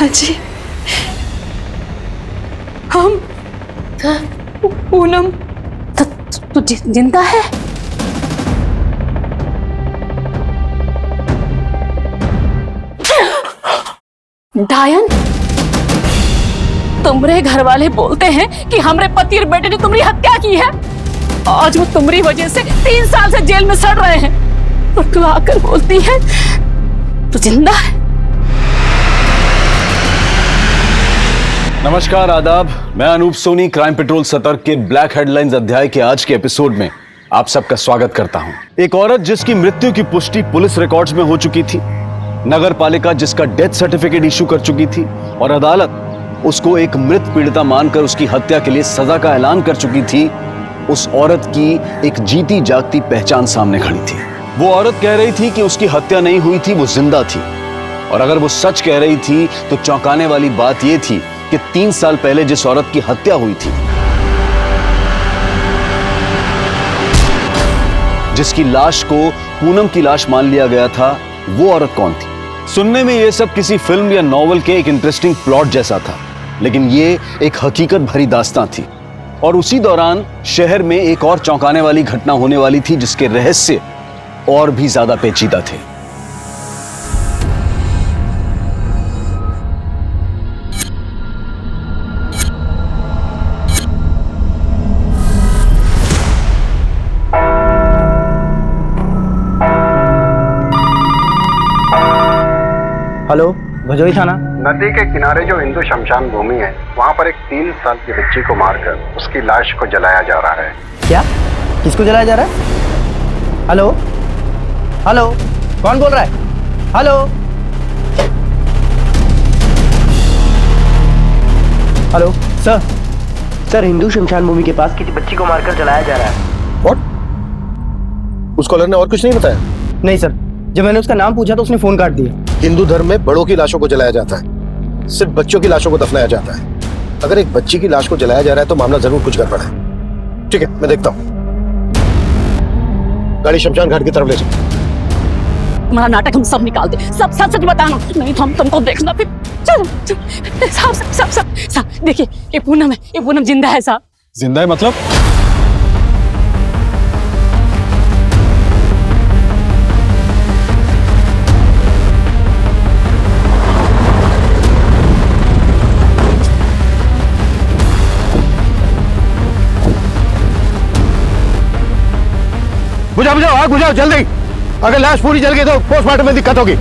माँ जी, हम पूनम तू जिंदा है? डायन, तुम्हारे घर वाले बोलते हैं कि हमारे पति और बेटे ने तुम्हारी हत्या की है। आज वो तुम्हारी वजह से 3 साल से जेल में सड़ रहे हैं और तू आकर बोलती है तू जिंदा है। नमस्कार, आदाब। मैं अनूप सोनी क्राइम पेट्रोल सतर्क के ब्लैक हेडलाइंस अध्याय के आज के एपिसोड में आप सबका स्वागत करता हूं। एक औरत जिसकी मृत्यु की पुष्टि पुलिस रिकॉर्ड्स में हो चुकी थी, नगर पालिका जिसका डेथ सर्टिफिकेट इशू कर चुकी थी और अदालत उसको एक मृत पीड़िता मानकर उसकी हत्या के लिए सजा का ऐलान कर चुकी थी, उस औरत की एक जीती जागती पहचान सामने खड़ी थी। वो औरत कह रही थी कि उसकी हत्या नहीं हुई थी, वो जिंदा थी। और अगर वो सच कह रही थी तो चौंकाने वाली बात यह थी कि 3 साल पहले जिस औरत की हत्या हुई थी, जिसकी लाश को पूनम की लाश मान लिया गया था, वो औरत कौन थी? सुनने में ये सब किसी फिल्म या नॉवल के एक इंटरेस्टिंग प्लॉट जैसा था, लेकिन ये एक हकीकत भरी दास्तां थी। और उसी दौरान शहर में एक और चौंकाने वाली घटना होने वाली थी जिसके रहस्य और भी ज्यादा पेचीदा थे। हेलो, भजोई थाना। नदी के किनारे जो हिंदू शमशान भूमि है, वहाँ पर एक 3 साल की बच्ची को मारकर उसकी लाश को जलाया जा रहा है। क्या? किसको जलाया जा रहा है? हेलो हेलो, कौन बोल रहा है? Hello hello sir, sir Hindu शमशान भूमि के पास किसी बच्ची को मारकर जलाया जा रहा है। व्हाट? उस कॉलर ने और कुछ नहीं बताया? नहीं सर, जब मैंने उसका नाम पूछा तो उसने फोन काट दिया। हिंदू धर्म में बड़ों की लाशों को जलाया जाता है, सिर्फ बच्चों की लाशों को दफनाया जाता है। अगर एक बच्ची की लाश को जलाया जा रहा है तो मामला जरूर कुछ गड़बड़ है। ठीक है, मैं देखता हूँ। गाड़ी शमशान घाट की तरफ ले चलो। तुम्हारा नाटक हम सब निकाल दे, सब सच सच बताना, नहीं तो हम तुमको देखना फिर। चलो साहब देखिए, ये पूनम है, ये पूनम जिंदा है साहब। जिंदा है मतलब? बुझाओ बुझाओ, आग बुझाओ जल्दी। अगर लाश पूरी जल गई तो पोस्टमार्टम में दिक्कत होगी।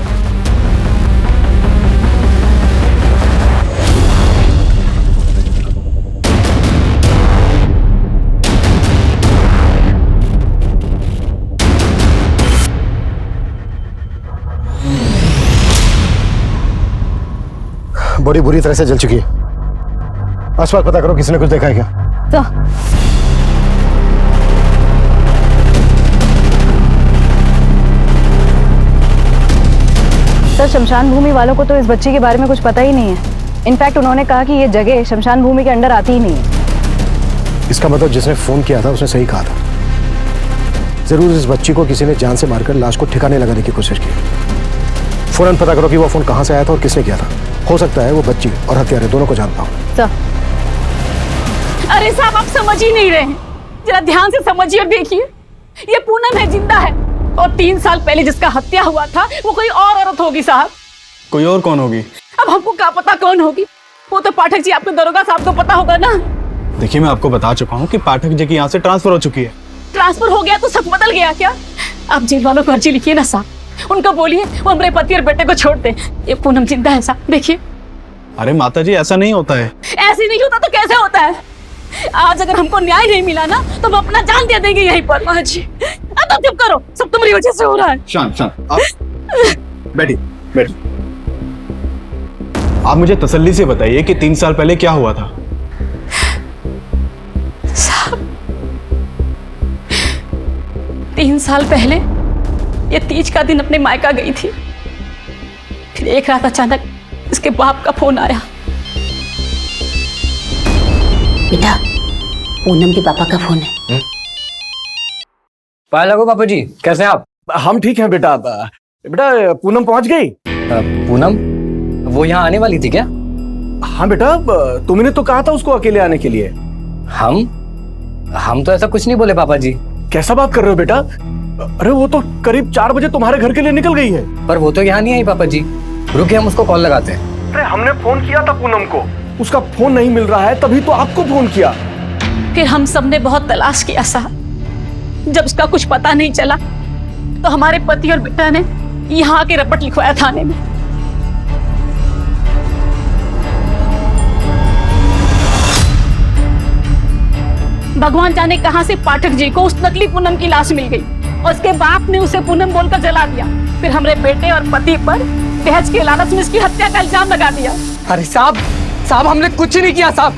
बॉडी बुरी तरह से जल चुकी है। आसपास पता करो, किसी ने कुछ देखा है क्या? तो सर, शमशान भूमि वालों को तो इस बच्ची के बारे में कुछ पता ही नहीं है। इनफैक्ट उन्होंने कहा कि ये जगह शमशान भूमि के अंडर आती ही नहीं है। इसका मतलब जिसने फोन किया था उसने सही कहा था। जरूर इस बच्ची को किसी ने जान से मारकर लाश को ठिकाने लगाने की कोशिश की। फौरन पता करो कि वो फोन कहां से आया था और किसने किया था। हो सकता है वो बच्ची और हत्यारे दोनों को जानता हूं। सर, अरे साहब, आप समझ ही नहीं रहे हैं, जरा ध्यान से समझिए और देखिए। ये पूनम है, जिंदा है, और 3 साल पहले जिसका हत्या हुआ था वो कोई और औरत होगी साहब। कोई और कौन होगी? अब हमको क्या पता कौन होगी, वो तो पाठक जी आपके दरोगा साहब को पता होगा ना। देखिए, मैं आपको बता चुका हूँ कि पाठक जी की यहाँ से ट्रांसफर हो चुकी है। ट्रांसफर हो गया तो सब बदल गया क्या? आप जेल वालों को अर्जी लिखिए ना साहब, उनको बोलिए वो हमारे पति और बेटे को छोड़ दे। ये पूनम जिंदा है साहब, देखिए। अरे माता जी, ऐसा नहीं होता है। ऐसे नहीं होता तो कैसे होता है? आज अगर हमको न्याय नहीं मिला ना तो हम अपना जान दे देंगे यहीं पर। माँ जी, अब तो चुप करो, सब तुम्हारी वजह से हो रहा है। शांत शांत, आप बैठिए बैठिए। आप मुझे तसल्ली से बताइए कि 3 साल पहले क्या हुआ था? साहब, 3 साल पहले ये तीज का दिन अपने मायका गई थी। फिर एक रात अचानक इसके बाप का फोन आया। बेटा, पूनम के पापा का फोन है। पाया लगो पापा जी, कैसे हैं आप? हम ठीक हैं बेटा। बेटा पूनम पहुंच गई? पूनम वो यहाँ आने वाली थी क्या? हाँ बेटा, तुमने तो कहा था उसको अकेले आने के लिए। हम तो ऐसा कुछ नहीं बोले पापा जी। कैसा बात कर रहे हो बेटा? अरे वो तो करीब 4 बजे तुम्हारे घर के लिए निकल गई है। पर वो तो यहाँ नहीं आई पापा जी। रुकिए, हम उसको कॉल लगाते हैं। अरे हमने फोन किया था पूनम को, उसका फोन नहीं मिल रहा है, तभी तो आपको फोन किया। फिर हम सबने बहुत तलाश किया साहब। जब उसका कुछ पता नहीं चला तो हमारे पति और बेटा ने यहाँ आके रपट लिखवाया थाने में। भगवान जाने कहां से पाठक जी को उस नकली पूनम की लाश मिल गई और उसके बाप ने उसे पूनम बोलकर जला दिया। फिर हमारे बेटे और पति पर दहेज के लालच में इसकी हत्या का इल्जाम लगा दिया। अरे साहब हमने कुछ नहीं किया साहब।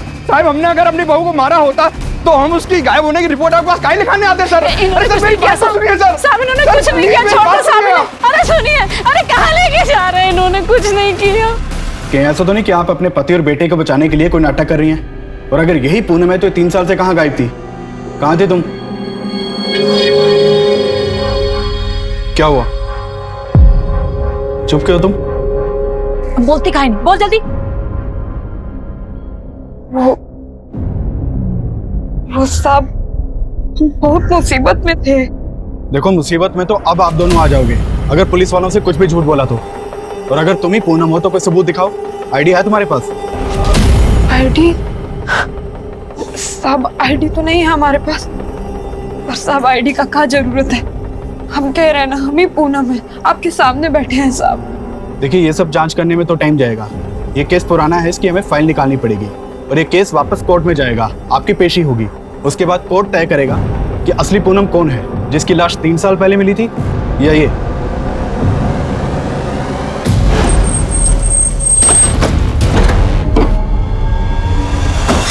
हमने अगर अपनी बहू को मारा होता तो हम उसकी गायब होने की रिपोर्ट आपके पास काहे लिखाने आते सर? इन्होंने कुछ नहीं किया साहब, इन्होंने कुछ नहीं किया। छोड़ो साहब। अरे सुनिए, अरे कहाँ लेके जा रहे हैं? इन्होंने कुछ नहीं किया। क्या ऐसा तो नहीं कि आप अपने पति और बेटे को बचाने के लिए कोई नाटक कर रही हैं? और अगर यही पूनम है तो 3 साल से कहाँ गायब थी? कहाँ थे तुम? क्या हुआ? चुप क्यों तुम? बोलती काहे नहीं? बोल जल्दी। वो सब बहुत मुसीबत में थे। देखो, मुसीबत में तो अब आप दोनों आ जाओगे अगर पुलिस वालों से कुछ भी झूठ बोला तो। और अगर तुम ही पूनम हो तो कोई सबूत दिखाओ। आईडी है तुम्हारे पास? आईडी? सब आईडी तो नहीं है हमारे पास। पर सब आईडी का क्या जरूरत है? हम कह रहे हैं ना, हम ही पूनम है, आपके सामने बैठे हैं साहब। देखिए, ये सब जांच करने में तो टाइम जाएगा। ये केस पुराना है, इसकी हमें फाइल निकालनी पड़ेगी और ये केस वापस कोर्ट में जाएगा। आपकी पेशी होगी, उसके बाद कोर्ट तय करेगा कि असली पूनम कौन है, जिसकी लाश 3 साल पहले मिली थी या ये।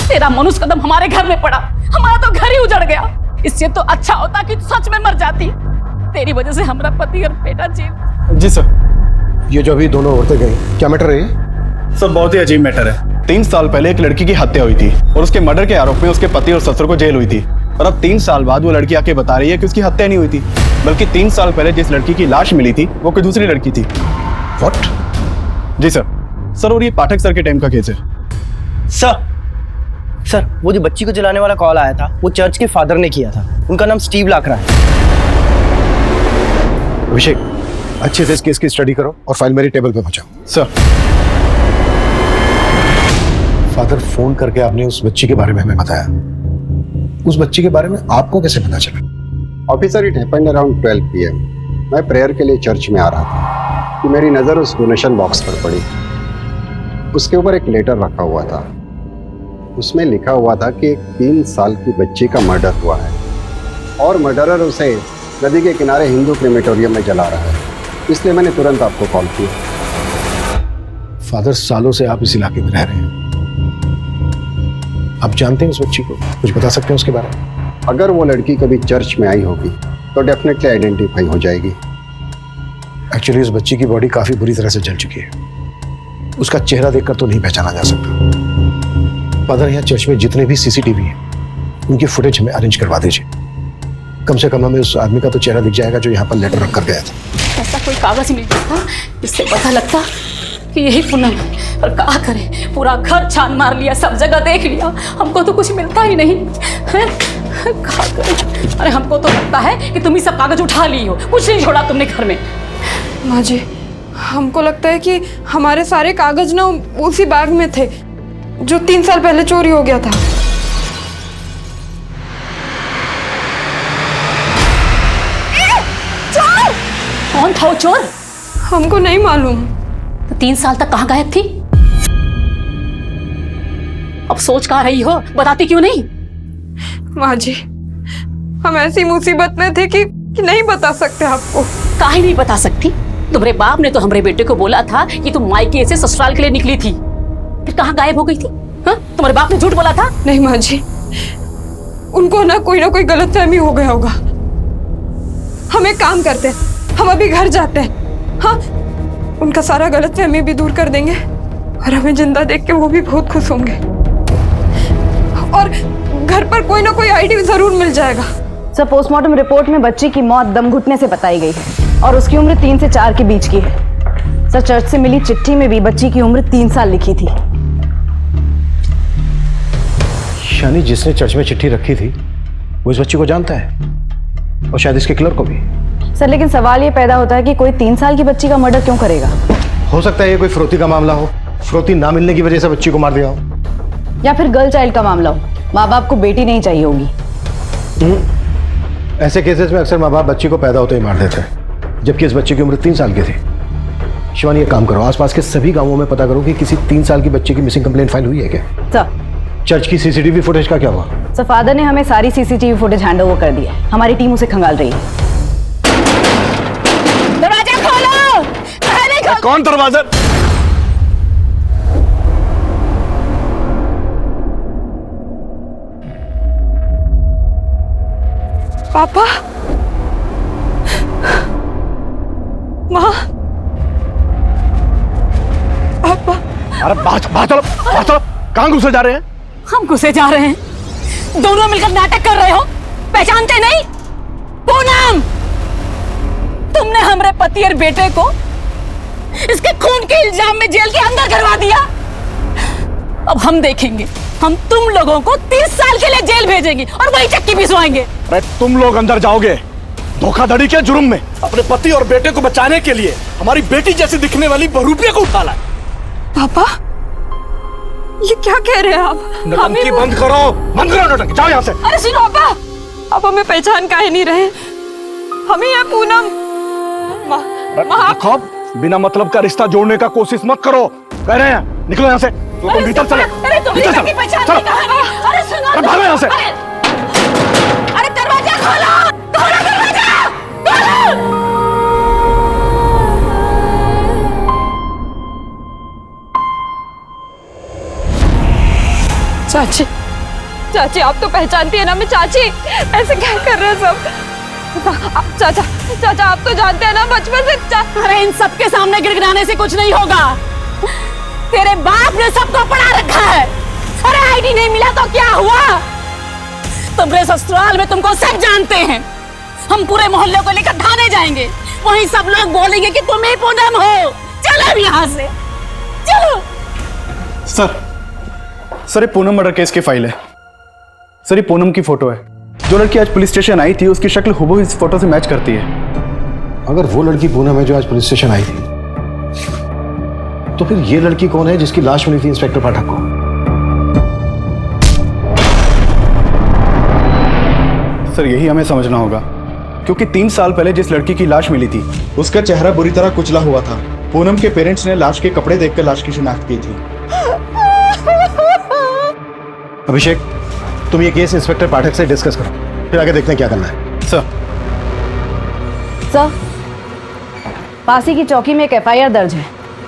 तेरा मनुष्य कदम हमारे घर में पड़ा, हमारा तो घर ही उजड़ गया। इससे तो अच्छा होता कि तू सच में मर जाती। तेरी वजह से हमारा पति और बेटा जेल। जी सर। ये जो अभी दोनों औरतें गई, क्या मैटर है? सर, बहुत ही अजीब मैटर है। 3 साल पहले एक लड़की की हत्या हुई थी और उसके मर्डर के आरोप में उसके पति और ससुर को जेल हुई थी। और अब 3 साल बाद वो लड़की आके बता रही है कि उसकी हत्या नहीं हुई थी, बल्कि 3 साल पहले जिस लड़की की लाश मिली थी वो कोई दूसरी लड़की थी। व्हाट? Ji sir. सर, और ये पाठक सर के टाइम का केस है। सर, वो जो बच्ची को जलाने वाला कॉल आया था वो चर्च के फादर ने किया था। उनका नाम स्टीव लाकरा है। अभिषेक, अच्छे से इस केस की स्टडी करो और फाइल मेरी टेबल पे पहुंचाओ। सर। फादर, फोन करके आपने उस बच्ची के बारे में हमें बताया। उस बच्ची के बारे में आपको कैसे पता चला? Officer, it happened around 12 PM। मैं प्रेयर के लिए चर्च में आ रहा था कि मेरी नज़र उस डोनेशन बॉक्स पर पड़ी। उसके ऊपर एक लेटर रखा हुआ था। उसमें लिखा हुआ था कि एक 3 साल की बच्ची का मर्डर हुआ है और मर्डरर उसे नदी के किनारे हिंदू क्रेमेटोरियम में जला रहा है। इसलिए मैंने तुरंत आपको कॉल किया। फादर, सालों से आप इस इलाके में रह रहे हैं, आप जानते हैं उस बच्ची को? कुछ बता सकते हैं उसके बारे में? अगर वो लड़की कभी चर्च में आई होगी तो डेफिनेटली आइडेंटिफाई हो जाएगी। एक्चुअली उस बच्ची की बॉडी काफी बुरी तरह से जल चुकी है। उसका चेहरा देखकर तो नहीं पहचाना जा सकता। फादर, यहाँ चर्च में जितने भी CCTV हैं उनकी फुटेज हमें अरेंज करवा दीजिए। कम से कम हमें उस आदमी का तो चेहरा दिख जाएगा जो यहाँ पर लेटर रख कर गया था। ऐसा कोई कागज मिल जाता जिससे पता लगता कि यही पूनम है। और क्या करें, पूरा घर छान मार लिया, सब जगह देख लिया, हमको तो कुछ मिलता ही नहीं है। क्या करें? अरे हमको तो लगता है कि तुम ही सब कागज उठा ली हो, कुछ नहीं छोड़ा तुमने घर में। माँ जी, हमको लगता है कि हमारे सारे कागज ना उसी बैग में थे जो 3 साल पहले चोरी हो गया था। कौन था वो चोर? हमको नहीं मालूम। तो 3 साल तक कहाँ गायब थी? अब सोच कहाँ रही हो, बताती क्यों नहीं? माँ जी, हम ऐसी मुसीबत में थे कि नहीं बता सकते आपको। काहे नहीं बता सकती? तुम्हारे बाप ने तो हमारे बेटे को बोला था कि तुम मायके से ससुराल के लिए निकली थी, फिर कहाँ गायब हो गई थी? हाँ? तुम्हारे बाप ने झूठ बोला था? नहीं माँ जी, उनको ना कोई गलतफहमी हो गया होगा। हम एक काम करते हैं, हम अभी घर जाते हैं। हाँ, उनका सारा गलतफहमी भी दूर कर देंगे और हमें जिंदा देख के वो भी बहुत खुश होंगे। और घर पर कोई ना कोई आईडी जरूर मिल जाएगा। सर, पोस्टमार्टम रिपोर्ट में बच्ची की मौत दम घुटने से बताई गई है और उसकी उम्र 3 से 4 के बीच की है। सर, चर्च से मिली चिट्ठी में भी बच्ची की उम्र 3 साल लिखी थी। यानी जिसने चर्च में चिट्ठी रखी थी वो इस बच्ची को जानता है और शायद इसके किलर को भी। सर, लेकिन सवाल ये पैदा होता है कि कोई 3 साल की बच्ची का मर्डर क्यों करेगा? हो सकता है ये कोई फिरौती का मामला हो, फिरौती ना मिलने की वजह से बच्ची को मार दिया हो, या फिर गर्ल चाइल्ड का मामला हो, माँ बाप को बेटी नहीं चाहिए होगी। ऐसे केसेस में अक्सर माँ बाप बच्ची को पैदा होते ही मार देते हैं, जबकि इस बच्चे की उम्र 3 साल की थी। शिवानी, ये काम करो, आसपास के सभी गांवों में पता करो कि किसी 3 साल की बच्चे की मिसिंग कंप्लेंट फाइल हुई है क्या। सर, चर्च की सीसीटीवी फुटेज का क्या हुआ? सर, फादर ने हमें सारी सीसीटीवी फुटेज हैंड ओवर कर दी है। हमारी टीम उसे खंगाल रही है। दरवाजा खोलो। पहले कौन दरवाजा? पापा, माँ, पापा। अरे बाहर चलो, कहाँ घुसे जा रहे हैं? हम घुसे जा रहे हैं। दोनों मिलकर नाटक कर रहे हो, पहचानते नहीं? पूनम, तुमने हमारे पति और बेटे को इसके खून के इल्जाम में जेल के अंदर करवा दिया। अब हम देखेंगे, हम तुम लोगों को 30 साल के लिए जेल भेजेंगे और वही चक्की पिसवाएंगे। अरे तुम लोग अंदर जाओगे धोखाधड़ी के जुर्म में। अपने पति और बेटे को बचाने के लिए हमारी बेटी जैसी दिखने वाली बहरूपिया को उठा लाए। पापा, ये क्या कह रहे हैं आप? नौटंकी बंद करो नौटंकी, जाओ यहाँ से। अरे सुनो पापा, आप हमें पहचान काहे नहीं रहे? हमें है पूनम। देखो, बिना मतलब का रिश्ता जोड़ने का कोशिश मत करो, कह रहे हैं। निकलो यहाँ से। तुम भीतर चलो। अरे तुम भीतर की पहचान चलो। नहीं कहानी। अरे सुनो, अरे भागो यहाँ से। अरे दरवाजा खोलो, खोलो दरवाजा, खोलो। चाची, चाची, आप तो पहचानती है ना मैं चाची। ऐसे क्या कर रहे हैं सब? चाचा, चाचा, आप तो जानते हैं ना बचपन से। अरे इन सबके सामने गिड़गिड़ाने से कुछ नहीं होगा। तेरे बाप ने सबको पढ़ा रखा है। अरे आईडी नहीं मिला तो क्या हुआ? तुम्हारे ससुराल में तुमको सब जानते हैं। हम पूरे मोहल्ले को लेकर थाने जाएंगे, वहीं सब लोग बोलेंगे कि तुम ही पूनम हो। चलो अब यहाँ से, चलो। सर, ये पूनम मर्डर केस की फाइल है। सर, ये पूनम की फोटो है। जो लड़की आज पुलिस स्टेशन आई थी उसकी शक्ल हुबहू इस फोटो से मैच करती है। अगर वो लड़की पूनम है जो आज पुलिस स्टेशन आई थी, तो फिर ये लड़की कौन है जिसकी लाश मिली थी इंस्पेक्टर पाठक को? सर, यही हमें समझना होगा, क्योंकि 3 साल पहले जिस लड़की की लाश मिली थी उसका चेहरा बुरी तरह कुचला हुआ था। पूनम के पेरेंट्स ने लाश के कपड़े देखकर लाश की शिनाख्त की थी। अभिषेक, तुम ये केस इंस्पेक्टर पाठक से डिस्कस करो, फिर आगे देखते हैं क्या करना है। सर, पासी की चौकी में एक एफआईआर दर्ज है।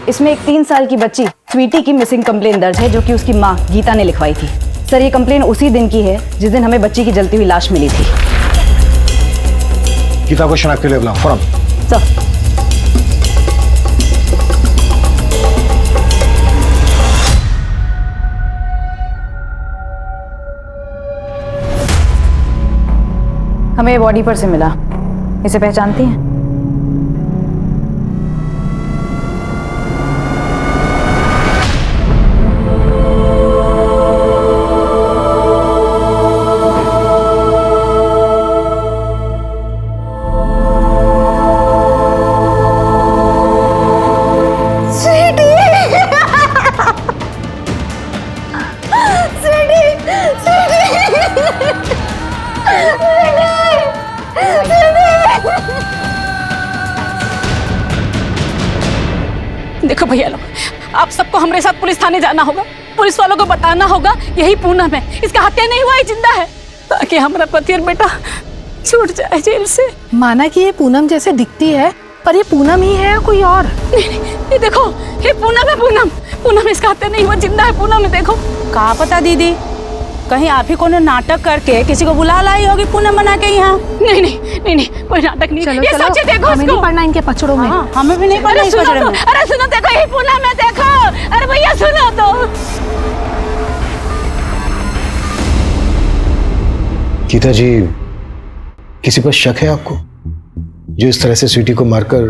इसमें एक 3 साल की बच्ची स्वीटी की मिसिंग कंप्लेन दर्ज है, जो कि उसकी माँ गीता ने लिखवाई थी। सर, ये कंप्लेन उसी दिन की है जिस दिन हमें बच्ची की जलती हुई लाश मिली थी। गीता को शनाख्त के लिए बुलाओ फौरन। सर, हमें बॉडी पर से मिला। इसे पहचानती हैं? देखो भैया लोग, आप सबको हमारे साथ पुलिस थाने जाना होगा। पुलिस वालों को बताना होगा यही पूनम है, इसका हत्या नहीं हुआ, ये जिंदा है, ताकि हमारा पति और बेटा छूट जाए जेल से। माना कि ये पूनम जैसे दिखती है, पर ये पूनम ही है या कोई और? नहीं, ये देखो, ये पूनम है। पूनम, इसका हत्या नहीं हुआ, जिंदा है पूनम है। देखो, कहाँ पता दीदी, कहीं आप ही कोनो नाटक करके किसी को बुला लाई होगी पूनम बना के यहाँ। नहीं, कोई नाटक नहीं। चलो, ये चलो, सच है, देखो हमें नहीं पढ़ना इनके पचड़ों में। हमें भी नहीं पढ़ना इस पचड़े में। अरे सुनो, देखो ये पूनम है, देखो। अरे भैया सुनो तो। गीता जी, किसी पर शक है आपको जो इस तरह से स्वीटी को मारकर?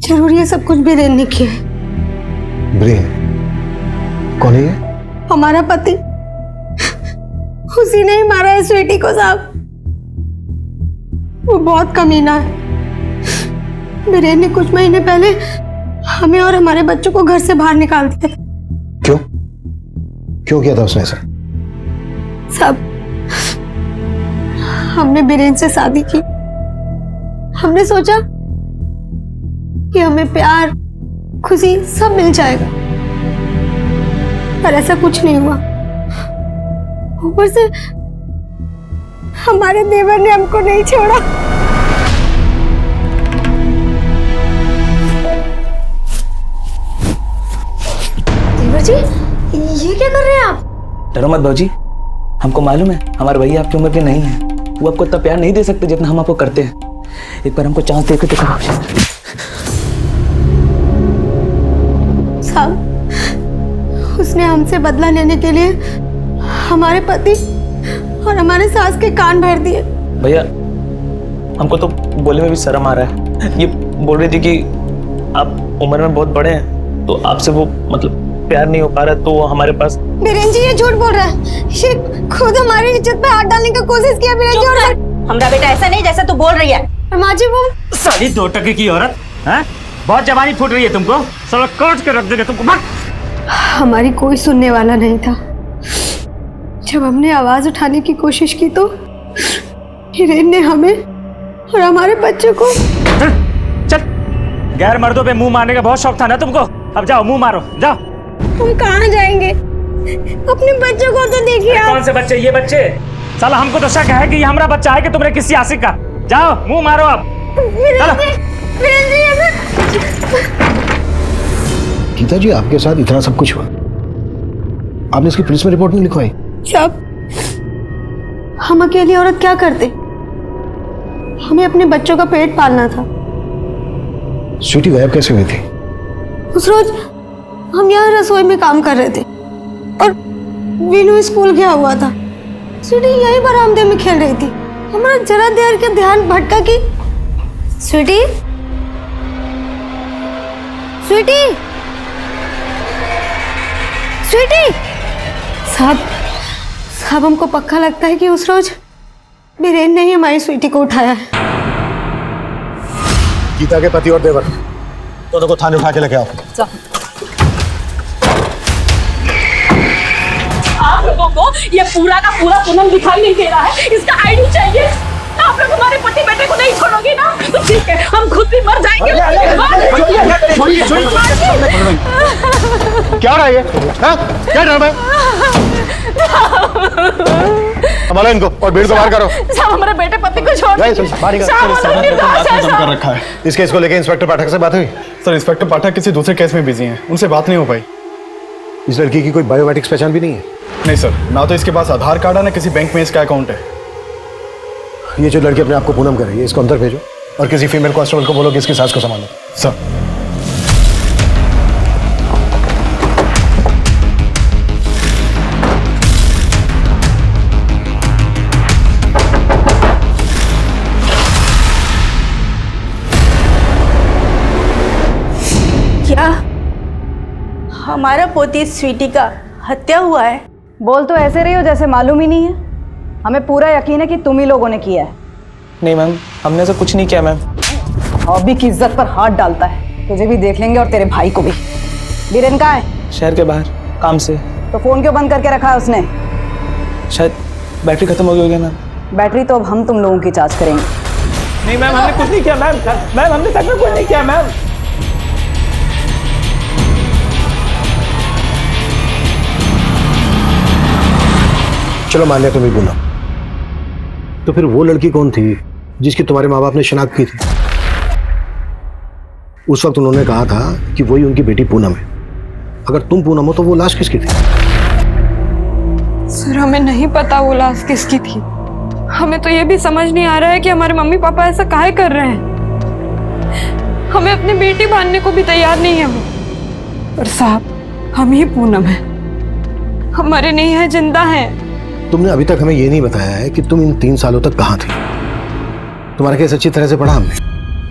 जरूर ये सब कुछ बीरेन ने किया है। ब्रेन कौन है ये? हमारा पति, उसी ने ही मारा है स्वीटी को साहब। वो बहुत कमीना है। बीरेन ने कुछ महीने पहले हमें और हमारे बच्चों को घर से बाहर निकाल दिया। क्यों? क्यों किया था उसने ऐसा? सब हमने बीरेन से शादी की। हमने सोचा कि हमें प्यार, खुशी सब मिल जाएगा, पर ऐसा कुछ नहीं हुआ। ऊपर से हमारे देवर ने हमको नहीं छोड़ा। देवर जी, ये क्या कर रहे हैं आप? डरो मत भाजी, हमको मालूम है हमारे भैया आपकी उम्र के नहीं है, वो आपको इतना प्यार नहीं दे सकते जितना हम आपको करते हैं। एक बार हमको चांस दे के तो साहब, उसने हमसे बदला लेने के लिए हमारे पति और हमारे सास के कान भर दिए। भैया हमको तो बोलने में भी शर्म आ रहा है। ये बोल रही थी कि आप उम्र में बहुत बड़े हैं तो आपसे वो मतलब प्यार नहीं हो पा रहा, तो हमारे पास। बीरेन जी ये झूठ बोल रहा है। ये खुद हमारी इज्जत पे हाथ डालने की कोशिश किया। बीरेन जी और हमारा बेटा ऐसा नहीं जैसा तू बोल रही है। माँ जी वो साली 2 टके की औरत है, बहुत जवानी फूट रही है तुमको, साला काट के रख देंगे तुमको। हमारी कोई सुनने वाला नहीं था। जब हमने आवाज उठाने की कोशिश की तो हिरेन ने हमें और हमारे बच्चों को। चल, गैर मर्दों पे मुंह मारने का बहुत शौक था ना तुमको, अब जाओ मुंह मारो, जाओ। हम कहाँ जाएंगे? अपने बच्चों को तो देखिए आप। कौन से बच्चे? ये बच्चे? साला हमको तो शक है कि ये हमारा बच्चा है कि तुमने किसी आशिक का। जाओ मुंह मारो अब। गीता जी आपके साथ इतना सब कुछ हुआ, आपने इसकी पुलिस में रिपोर्ट नहीं लिखवाई? सब हम अकेली औरत क्या करते? हमें अपने बच्चों का पेट पालना था। स्वीटी गायब कैसे हुई थी? उस रोज हम यहाँ रसोई में काम कर रहे थे और वीनू स्कूल गया हुआ था। स्वीटी यही बरामदे में खेल रही थी। हमारा जरा देर के ध्यान भटका कि स्वीटी, स्वीटी, स्वीटी। साहब हमको पक्का लगता है कि उस रोज बीरेन ने ही हमारी स्वीटी को उठाया है। गीता के पति और देवर दोनों को थाने उठा के लेके आओ। आप लोगों को ये पूरा का पूरा पूनम दिखाई नहीं दे रहा है, इसका आईडी चाहिए। आप लोग हमारे पति बेटे को नहीं छोड़ोगे ना तो ठीक है, हम खुद भी मर जाएंगे। क्या रहा है ये? क्या ड्रामा है? संभालो इनको और भीड़ को बाहर करो। साहब हमारे बेटे पति को छोड़ कर रखा है। इस केस को लेकर इंस्पेक्टर पाठक से बात हुई? सर इंस्पेक्टर पाठक किसी दूसरे केस में बिजी हैं, उनसे बात नहीं हो पाई। इस लड़की की कोई बायोमेट्रिक्स पहचान भी नहीं है? नहीं सर, ना तो इसके पास आधार कार्ड है ना किसी बैंक में इसका अकाउंट है। ये जो लड़की अपने आप को पूनम कर रही है, इसको अंदर भेजो और किसी फीमेल कांस्टेबल को बोलो कि इसकी सास को संभालो। सर क्या हमारा पोती स्वीटी का हत्या हुआ है? बोल तो ऐसे रही हो जैसे मालूम ही नहीं है। हमें पूरा यकीन है कि तुम ही लोगों ने किया है। नहीं मैम, हमने ऐसा कुछ नहीं किया मैम। हॉबी की इज्जत पर हाथ डालता है। तुझे भी देख लेंगे और तेरे भाई को भी। बीरेन कहाँ है? शहर के बाहर काम से। तो फोन क्यों बंद करके रखा है उसने? शायद बैटरी खत्म हो गई होगी मैम। बैटरी तो अब हम तुम लोगों की जांच करेंगे। नहीं मैम, हमने कुछ नहीं किया मैम। मैम हमने सच में कुछ नहीं किया मैम। चलो मान लिया तुम ही पूनम, तो फिर वो लड़की कौन थी जिसकी तुम्हारे माँ बाप ने शिनाख्त की थी? उस वक्त उन्होंने कहा था कि वही उनकी बेटी पूनम है। अगर तुम पूनम हो तो वो लाश किसकी थी? सर हमें नहीं पता वो लाश किसकी थी। हमें तो ये भी समझ नहीं आ रहा है कि हमारे मम्मी पापा ऐसा काहे कर रहे हैं। हमें अपनी बेटी मानने को भी तैयार नहीं है वो। पर साहब हम ही पूनम है, हमारे नहीं है, जिंदा है। तुमने अभी तक हमें ये नहीं बताया है कि तुम इन 3 सालों तक कहाँ थी। तुम्हारा केस अच्छी तरह से पढ़ा हमने,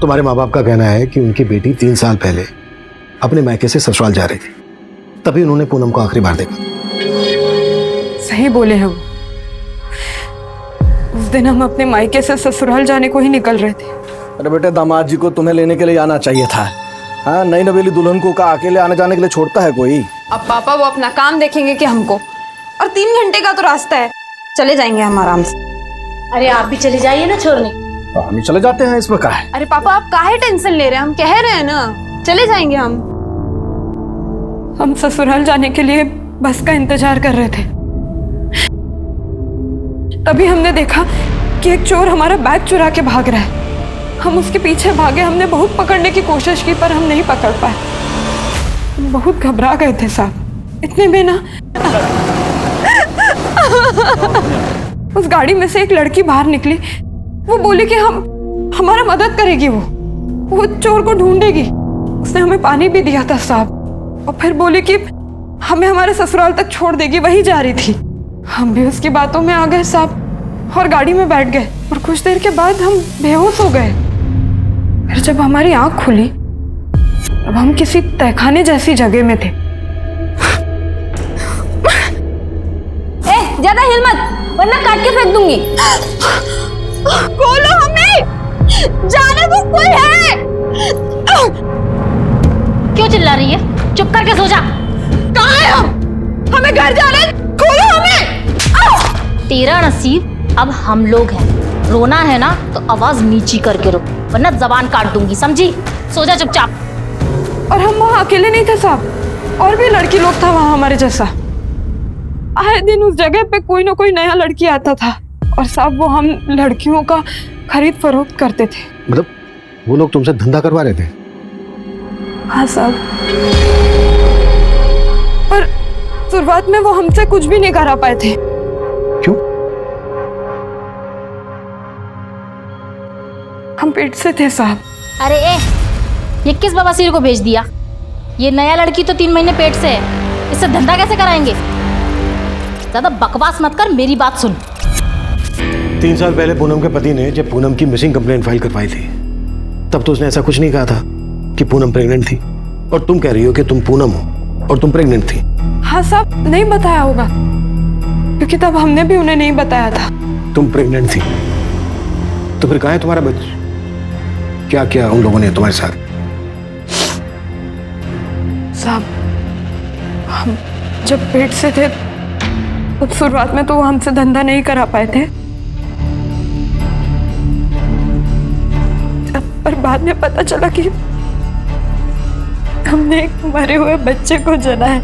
तुम्हारे माँ बाप का कहना है कि उनकी बेटी 3 साल पहले अपने मायके से ससुराल जा रही थी, तभी उन्होंने पूनम को आखिरी बार देखा। सही बोले हैं वो। उस दिन हम अपने मायके से ससुराल जाने को ही निकल रहे थे। अरे बेटे, दामाद जी को तुम्हें लेने के लिए आना चाहिए था। हाँ, नई नवेली दुल्हन को का अकेले आने जाने के लिए छोड़ता है कोई? अब पापा वो अपना काम देखेंगे कि हमको? और 3 घंटे का तो रास्ता है, चले जाएंगे हम आराम से। अरे आप भी चले जाइए ना छोड़ने। हम चले जाते हैं, इसमें क्या है? अरे पापा आप काहे टेंशन ले रहे हैं? हम कह रहे हैं ना, चले जाएंगे हम। हम ससुराल जाने के लिए बस का इंतजार कर रहे थे, तभी हमने देखा कि एक चोर हमारा बैग चुरा के भाग रहा है। हम उसके पीछे भागे, हमने बहुत पकड़ने की कोशिश की पर हम नहीं पकड़ पाए। हम बहुत घबरा गए थे साहब। इतने में ना उस गाड़ी में से एक लड़की बाहर निकली। वो बोली कि हमारा मदद करेगी, वो चोर को ढूंढेगी। उसने हमें पानी भी दिया था साहब, और फिर बोली कि हमें हमारे ससुराल तक छोड़ देगी, वही जा रही थी। हम भी उसकी बातों में आ गए साहब और गाड़ी में बैठ गए, और कुछ देर के बाद हम बेहोश हो गए। फिर जब हमारी आंख खुली तब हम किसी तहखाने जैसी जगह में थे। ज्यादा हिल मत वरना काट के फेंक दूंगी। खोलो हमें, जाने को कोई है। क्यों चिल्ला रही है? चुप करके सो जा। कहाँ है हम? हमें घर जाना है, खोलो हमें। तेरा नसीब अब हम लोग हैं। रोना है ना तो आवाज नीची करके रो, वरना जबान काट दूंगी, समझी? सो जा चुपचाप। और हम वहाँ अकेले नहीं थे साहब, और भी लड़की लोग था वहाँ हमारे जैसा। आए दिन उस जगह पे कोई ना कोई नया लड़की आता था, और साहब वो हम लड़कियों का खरीद फरोख्त करते थे। मतलब वो लोग तुमसे धंधा करवा रहे थे? हाँ साहब, पर शुरुआत में वो हमसे कुछ भी नहीं करा पाए थे। क्यों? हम पेट से थे साहब। अरे ये किस बवासीर को भेज दिया? ये नया लड़की तो 3 महीने पेट से है, इससे धंधा कैसे कराएंगे? ज्यादा बकवास मत कर, मेरी बात सुन। 3 साल पहले पूनम के पति ने जब पूनम की मिसिंग कंप्लेंट फाइल करवाई थी, तब तो उसने ऐसा कुछ नहीं कहा था कि पूनम प्रेग्नेंट थी, और तुम कह रही हो कि तुम पूनम हो और तुम प्रेग्नेंट थी। हाँ साहब, नहीं बताया होगा, क्योंकि तब हमने भी उन्हें नहीं बताया था। तुम प्रेग्नेंट थी तो फिर कहाँ है तुम्हारा बच्चा? क्या किया उन लोगों ने तुम्हारे साथ? साहब, हम जब पेट से थे तब शुरुआत में तो वो हमसे धंधा नहीं करा पाए थे, पर बाद में पता चला कि हमने एक मरे हुए बच्चे को जना है।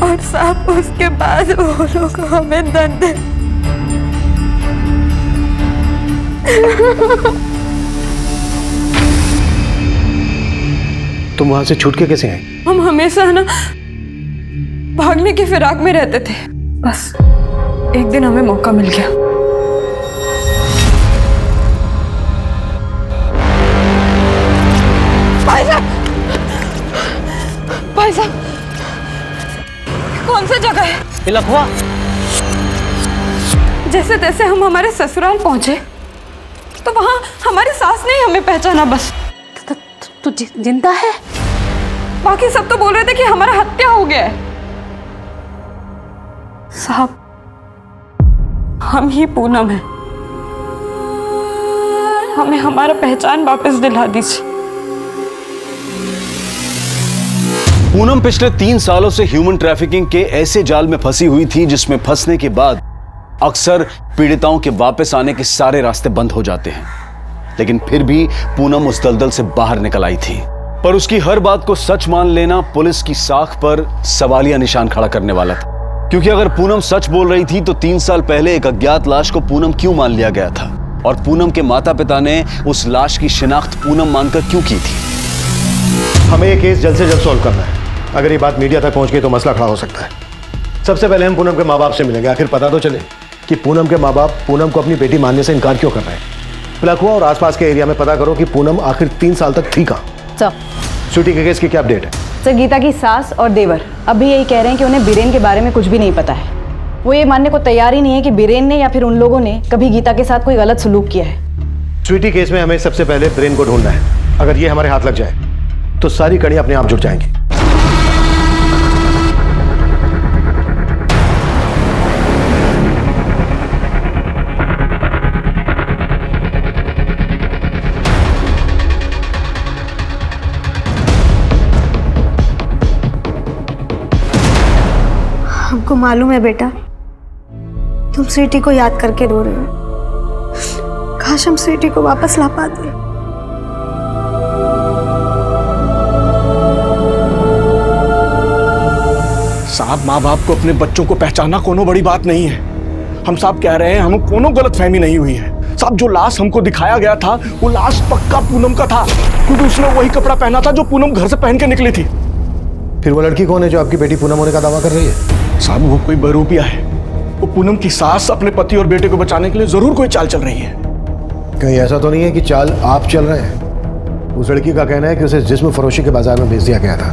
और साहब उसके बाद वो लोग हमें धंधे तुम वहां से छूट के कैसे आए? हम हमेशा ना भागने की फिराक में रहते थे, बस एक दिन हमें मौका मिल गया। भाई साहब, कौन सी जगह है? लखवा। जैसे तैसे हम हमारे ससुराल पहुंचे तो वहां हमारी सास ने हमें पहचाना। बस तू जिंदा है? बाकी सब तो बोल रहे थे कि हमारा हत्या हो गया है। साहब, हम ही पूनम हैं, हमें हमारा पहचान वापस दिला दीजिए। पूनम पिछले 3 सालों से ह्यूमन ट्रैफिकिंग के ऐसे जाल में फंसी हुई थी जिसमें फंसने के बाद अक्सर पीड़िताओं के वापस आने के सारे रास्ते बंद हो जाते हैं, लेकिन फिर भी पूनम उस दलदल से बाहर निकल आई थी। पर उसकी हर बात को सच मान लेना पुलिस की साख पर सवालिया निशान खड़ा करने वाला था, क्योंकि अगर पूनम सच बोल रही थी तो 3 साल पहले एक अज्ञात लाश को पूनम क्यों मान लिया गया था, और पूनम के माता पिता ने उस लाश की शिनाख्त पूनम मानकर क्यों की थी? हमें ये केस जल्द से जल्द सॉल्व करना है। अगर ये बात मीडिया तक पहुंच गई तो मसला खड़ा हो सकता है। सबसे पहले हम पूनम के माँ बाप से मिलेंगे, आखिर पता तो चले कि पूनम के माँ बाप पूनम को अपनी बेटी मानने से इनकार क्यों कर रहे हैं। लखवा और आसपास के एरिया में पता करो कि पूनम आखिर 3 साल तक थी कहाँ। सर, स्वीटी के केस की क्या अपडेट है? सर, गीता की सास और देवर अभी यही कह रहे हैं कि उन्हें बीरेन के बारे में कुछ भी नहीं पता है। वो ये मानने को तैयार ही नहीं है कि बीरेन ने या फिर उन लोगों ने कभी गीता के साथ कोई गलत सलूक किया है। स्वीटी केस में हमें सबसे पहले ब्रेन को ढूंढना है। अगर ये हमारे हाथ लग जाए तो सारी कड़ियां अपने आप जुड़ जाएंगी। हमको मालूम है बेटा, तुम स्वीटी को याद करके रो रहे हो। काश हम स्वीटी को वापस ला पाते। साहब, माँ बाप को अपने बच्चों को पहचानना कोनो बड़ी बात नहीं है। हम साहब कह रहे हैं हम कोनो गलतफहमी नहीं हुई है। साहब, जो लाश हमको दिखाया गया था वो लाश पक्का पूनम का था, क्योंकि उसने वही कपड़ा पहना था जो पूनम घर से पहन के निकली थी। फिर वो लड़की कौन है जो आपकी बेटी पूनम होने का दावा कर रही है? साहब, वो कोई बहरूपिया है। वो पूनम की सास अपने पति और बेटे को बचाने के लिए जरूर कोई चाल चल रही है। कहीं ऐसा तो नहीं है कि चाल आप चल रहे हैं? उस लड़की का कहना है कि उसे जिस्म फरोशी के बाजार में बेच दिया गया था।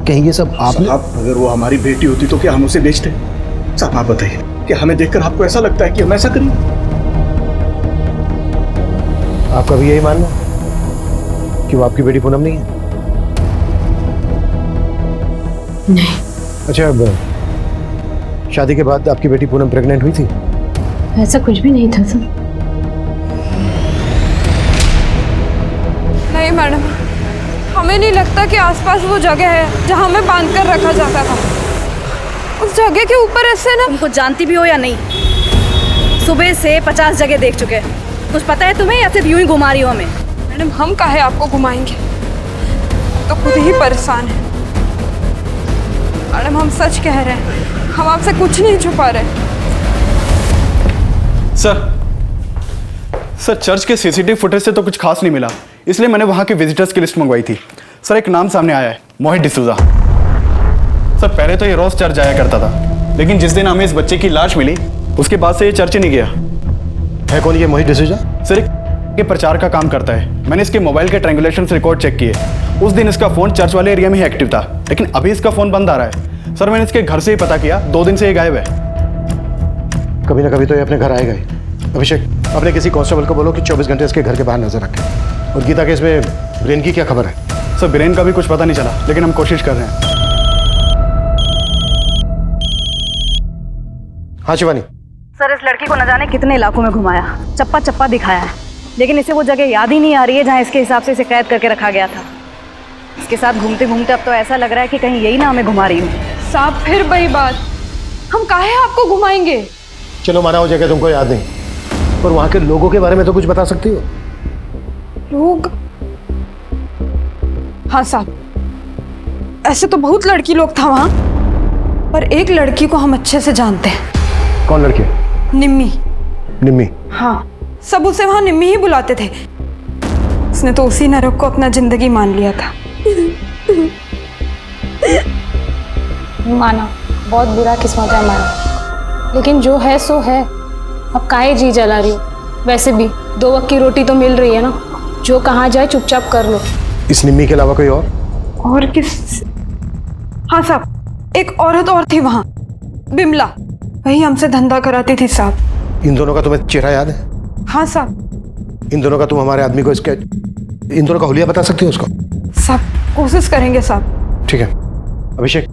कहीं ये सब आपने? अगर वो हमारी बेटी होती तो क्या हम उसे बेचते? साहब, आप बताइए कि हमें देखकर आपको ऐसा लगता है कि हम ऐसा करें? आपका भी यही मानना है कि वो आपकी बेटी पूनम नहीं है? नहीं। अच्छा, अब शादी के बाद आपकी बेटी पूनम प्रेग्नेंट हुई थी? ऐसा कुछ भी नहीं था सर। नहीं मैडम, हमें नहीं लगता कि आसपास वो जगह है जहाँ हमें बांध कर रखा जाता था। उस जगह के ऊपर ऐसे ना। तुमको जानती भी हो या नहीं, सुबह से 50 जगह देख चुके हैं। कुछ पता है तुम्हें या सिर्फ यूं ही घुमा रही हो हमें? मैडम, हम काहे आपको घुमाएंगे, तो खुद ही परेशान है। मैडम, हम सच कह रहे हैं, हम आपसे कुछ नहीं छुपा रहे। सर, चर्च के सीसीटीवी फुटेज से तो कुछ खास नहीं मिला, इसलिए मैंने वहां के विजिटर्स की लिस्ट मंगवाई थी। सर, एक नाम सामने आया है, मोहित डिसूजा। सर, पहले तो ये रोज चर्च जाया करता था, लेकिन जिस दिन हमें इस बच्चे की लाश मिली उसके बाद से ये चर्च ही नहीं गया। है कौन ये मोहित डिसूजा? सर, ये प्रचार का काम करता है। मैंने इसके मोबाइल के ट्रायंगुलेशन रिकॉर्ड चेक किए। उस दिन इसका फोन चर्च वाले एरिया में ही एक्टिव था, लेकिन अभी इसका फोन बंद आ रहा है। सर, मैंने इसके घर से ही पता किया, 2 दिन से ये गायब है। कभी ना कभी तो ये अपने घर आएगा ही। अभिषेक, अपने किसी कांस्टेबल को बोलो कि 24 घंटे इसके घर के बाहर नजर रखे। और गीता केस में ब्रेन की क्या खबर है? सर, ब्रेन का भी कुछ पता नहीं चला, लेकिन हम कोशिश कर रहे हैं। हाँ शिवानी। सर, इस लड़की को न जाने कितने इलाकों में घुमाया, चप्पा चप्पा दिखाया है, लेकिन इसे वो जगह याद ही नहीं आ रही है जहाँ इसके हिसाब से इसे कैद करके रखा गया था। इसके साथ घूमते घूमते अब तो ऐसा लग रहा है कि कहीं यही ना हमें घुमा रही हूँ। साहब, फिर वही बात, हम काहे आपको घुमाएंगे? चलो माना हो जगह तुमको याद नहीं, पर वहां के लोगों के बारे में तो कुछ बता सकती हो? लोग? हाँ साहब, ऐसे तो बहुत लड़की लोग था वहां, पर एक लड़की को हम अच्छे से जानते हैं। कौन लड़की? निम्मी। निम्मी? हाँ, सब उसे वहां निम्मी ही बुलाते थे। उसने तो उसी नरक को अपना जिंदगी मान लिया था। माना, बहुत बुरा किस्मत है हमारा, लेकिन जो है सो है। अब काहे जी जला रही हो? वैसे भी 2 वक्त की रोटी तो मिल रही है ना, जो कहाँ जाए चुपचाप कर लो। इस निम्मी के अलावा कोई और किस? हाँ साहब, एक औरत और थी वहां, बिमला, वही हमसे धंधा कराती थी साहब। इन दोनों का तुम्हें चेहरा याद है? हाँ साहब। इन दोनों का तुम हमारे आदमी को इन दोनों का हुलिया बता सकती हो उसको? साहब, कोशिश करेंगे साहब। ठीक है। अभिषेक,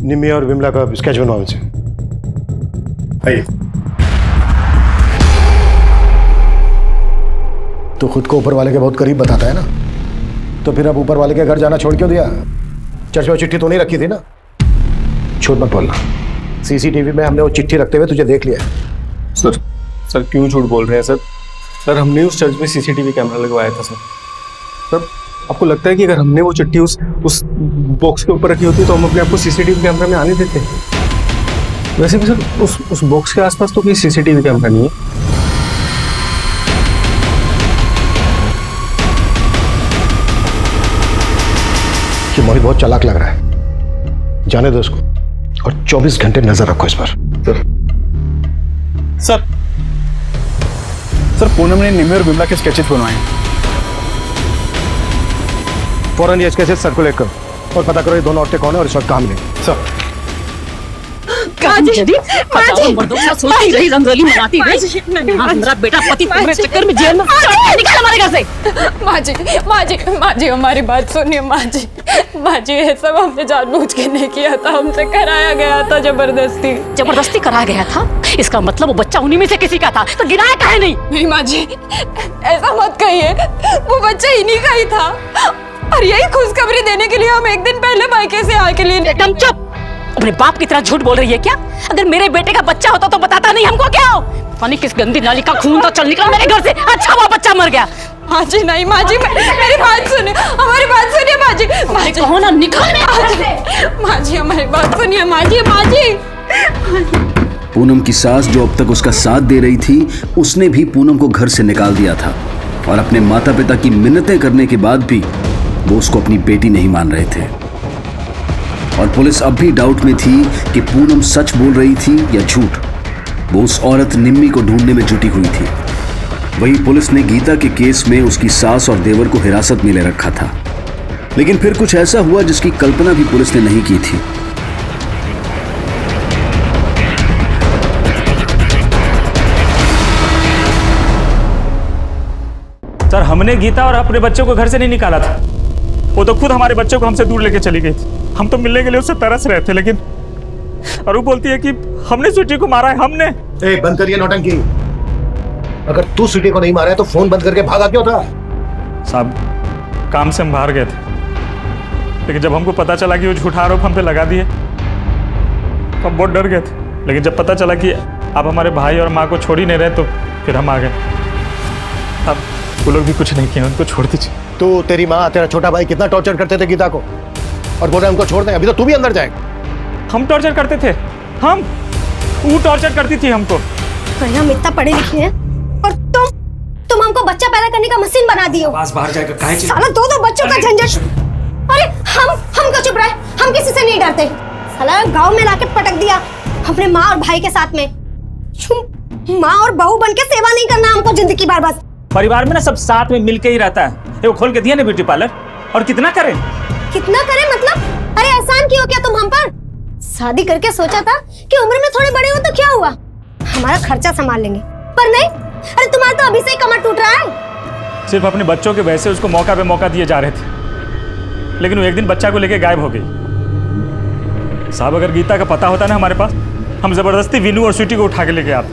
निम्मी और बिमला का स्केच बनवाओ मुझसे। आइए। तो खुद को ऊपर वाले के बहुत करीब बताता है ना, तो फिर अब ऊपर वाले के घर जाना छोड़ क्यों दिया? चर्च में चिट्ठी तो नहीं रखी थी ना? झूठ मत बोलना। सीसीटीवी में हमने वो चिट्ठी रखते हुए तुझे देख लिया। सर क्यों झूठ बोल रहे हैं सर? हमने उस चर्च में सीसीटीवी कैमरा लगवाया था सर। आपको लगता है कि अगर हमने वो चिट्ठी उस बॉक्स के ऊपर रखी होती तो हम अपने आप को सीसीटीवी कैमरा में आने देते? वैसे भी सर उस बॉक्स के आसपास तो कोई सीसीटीवी कैमरा नहीं है। कि मोहित बहुत चालाक लग रहा है, जाने दो उसको और 24 घंटे नजर रखो इस पर। सर पूनम ने निम्मी और बिमला के स्केचेस बनवाए हैं। फौरन ये स्केचेस सर्कुलेट करो और पता करो ये दोनों औरतें कौन है और इस वक्त कहाँ मिलेंगी। क्या सोचती रही, रंगोली मनाती रही। मेरा बेटा पति तुम्हारे चक्कर में जेल में निकल हमारे घर से। माँ जी हमारी बात सुनिए माँ जी ये सब हमने जानबूझ के नहीं किया था, हमसे कराया गया था जबरदस्ती कराया गया था। इसका मतलब वो बच्चा उन्हीं में से किसी का था, तो गिराया काहे नहीं? माँ जी ऐसा मत कहिए, वो बच्चा इन्हीं का ही था और यही खुशखबरी देने के लिए हम एक दिन पहले मायके से आके लिए। एकदम चुप। अपने बाप की तरह झूठ बोल रही है क्या? अगर मेरे बेटे का बच्चा होता तो बताता नहीं हमको क्या हो? पानी किस गंदी नाली का खून तो चल निकला मेरे घर से। अच्छा वो बच्चा मर गया। माँ जी नहीं, माँ जी मेरी बात सुनिए, हमारी बात सुनिए माँ जी। कहो ना निकल माँ जी हमारी बात सुनिए माँ जी। पूनम की सास जो अब तक उसका साथ दे रही थी, उसने भी पूनम को घर से निकाल दिया था और अपने माता पिता की मिन्नतें करने के बाद भी वो उसको अपनी बेटी नहीं मान रहे थे। और पुलिस अब भी डाउट में थी कि पूनम सच बोल रही थी या झूठ। वो उस औरत निम्मी को ढूंढने में जुटी हुई थी। वहीं पुलिस ने गीता के केस में उसकी सास और देवर को हिरासत में ले रखा था, लेकिन फिर कुछ ऐसा हुआ जिसकी कल्पना भी पुलिस ने नहीं की थी। सर हमने गीता और अपने बच्चों को घर से नहीं निकाला था, वो तो खुद हमारे बच्चों को हमसे दूर लेके चली गई थी। हम तो मिलने के लिए उससे तरस रहे थे, लेकिन और वो बोलती है कि हमने स्वीटी को मारा है। हमने बंद करिए नौटंकी। अगर तू स्वीटी को नहीं मारा है तो फोन बंद करके भागा क्यों था? साहब काम से हम बाहर गए थे, लेकिन जब हमको पता चला कि वो झूठा आरोप हम पे लगा दिए तो हम बहुत डर गए थे। लेकिन जब पता चला कि आप हमारे भाई और माँ को छोड़ ही नहीं रहे तो फिर हम आ गए। अब वो लोग भी कुछ नहीं किए, उनको छोड़ दीजिए। तू, तेरी माँ, तेरा छोटा भाई कितना टॉर्चर करते थे गीता को और बोल रहे उनको छोड़ दें। अभी तो तू भी अंदर जाएगा। हम टॉर्चर करते थे? वो टॉर्चर करती थी हमको। हम इतना पढ़े लिखे हैं और तुम हमको बच्चा पैदा करने का मशीन बना दिए हो। बाहर जाएगा काहे की? साला दो बच्चों का झंझट। अरे हम को चुप रहे, हम किसी से नहीं डरते। साला गांव में लाके पटक दिया अपने माँ और भाई के साथ में। माँ और बहू बन के सेवा नहीं करना हमको जिंदगी भर। बस परिवार में ना सब साथ में मिलके ही रहता है। वो खोल के दिया ना ब्यूटी पार्लर, और कितना करें मतलब? अरे एहसान क्यों किया तुम हम पर? शादी करके सोचा था कि उम्र में थोड़े बड़े हो तो क्या हुआ, हमारा खर्चा संभाल लेंगे, पर नहीं। अरे तुम्हारा तो अभी से ही कमर टूट रहा है। सिर्फ अपने बच्चों के वैसे उसको मौका पे मौका दिए जा रहे थे, लेकिन वो एक दिन बच्चा को लेके गायब हो गई। साहब अगर गीता का पता होता ना हमारे पास, हम जबरदस्ती विनू और स्वीटी को उठा के लेके आते।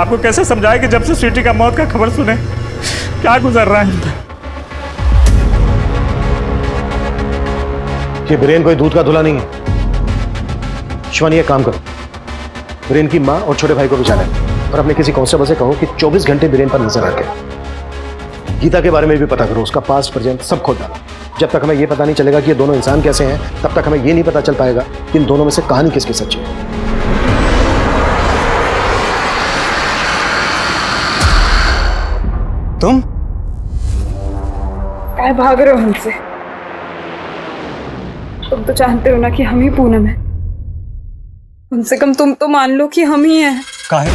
आपको कैसे समझाए कि जब से स्वीटी का मौत का खबर सुने क्या गुजर रहा है। कि बीरेन कोई दूध का धुला नहीं है। शिवानी एक काम करो, बीरेन की माँ और छोटे भाई को भी जाने और अपने किसी कांस्टेबल से कहो कि 24 घंटे बीरेन पर नजर रखे। गीता के बारे में भी पता करो, उसका पास्ट प्रेजेंट सब खोज डालो। जब तक हमें यह पता नहीं चलेगा कि ये दोनों इंसान कैसे हैं, तब तक हमें यह नहीं पता चल पाएगा कि इन दोनों में से कहानी किसकी सच्ची है। तुम क्या भाग रहे हो हमसे? तुम तो जानते हो ना कि हम ही पूनम है। कम से कम तुम तो मान लो कि हम ही हैं। काहे?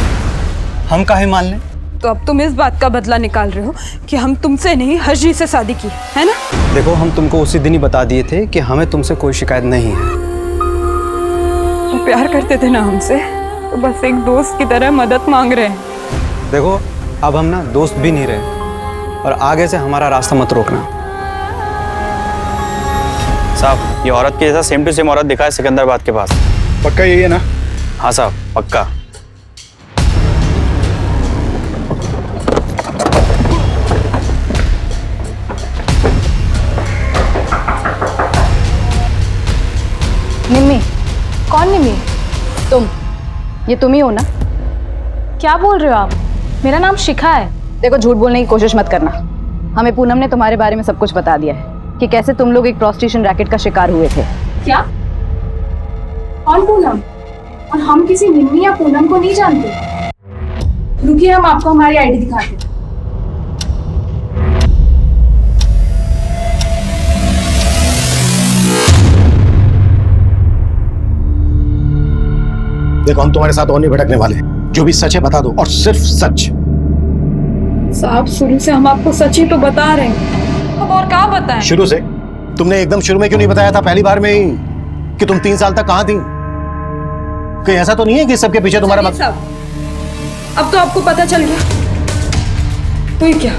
हम काहे मान लें? तो अब तुम इस बात का बदला निकाल रहे हो कि हम तुमसे नहीं हर्षी से शादी की है ना? देखो हम तुमको उसी दिन ही बता दिए थे कि हमें तुमसे कोई शिकायत नहीं है। तो प्यार करते थे ना हमसे, तो बस एक दोस्त की तरह मदद मांग रहे हैं। देखो अब हम ना दोस्त भी नहीं रहे और आगे से हमारा रास्ता मत रोकना। साहब ये औरत के जैसा सेम टू सेम औरत दिखा है सिकंदराबाद के पास। पक्का यही है ना? हाँ साहब पक्का। निम्मी? कौन निम्मी? तुम, ये तुम ही हो ना? क्या बोल रहे हो आप? मेरा नाम शिखा है। देखो झूठ बोलने की कोशिश मत करना। हमें पूनम ने तुम्हारे बारे में सब कुछ बता दिया है कि कैसे तुम लोग एक प्रोस्टिट्यूशन रैकेट का शिकार हुए थे। क्या? कौन पूनम? और हम किसी निम्मी या पूनम को नहीं जानते। रुकिए हम आपको हमारी आईडी दिखाते हैं। देखो हम तुम्हारे साथ और नहीं भटकने वाले, जो भी सच है बता दो और सिर्फ सच। साहब शुरू से हम आपको सच ही तो बता रहे हैं, अब और क्या बताएं? शुरू से? तुमने एकदम शुरू में क्यों नहीं बताया था पहली बार में ही कि तुम 3 साल तक कहां थी? कहीं ऐसा तो नहीं है कि सबके पीछे तुम्हारा सब अब तो आपको पता चल गया। तो क्या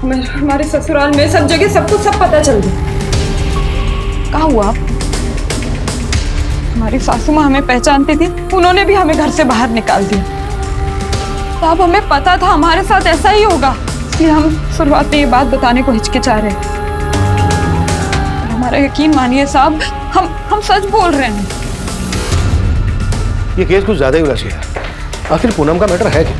हमारे ससुराल में सब जगह सबको सब पता चल गया। कहाँ हुआ आप? हमारी सासू माँ हमें पहचानती थी, उन्होंने भी हमें घर से बाहर निकाल दिया। तो अब हमें पता था हमारे साथ ऐसा ही होगा, इसलिए हम शुरुआत में ये बात बताने को हिचकिचा रहे। हमारा यकीन मानिए साहब, हम सच बोल रहे हैं। ये केस कुछ ज्यादा ही उलझ गया। आखिर पूनम का मैटर है क्या?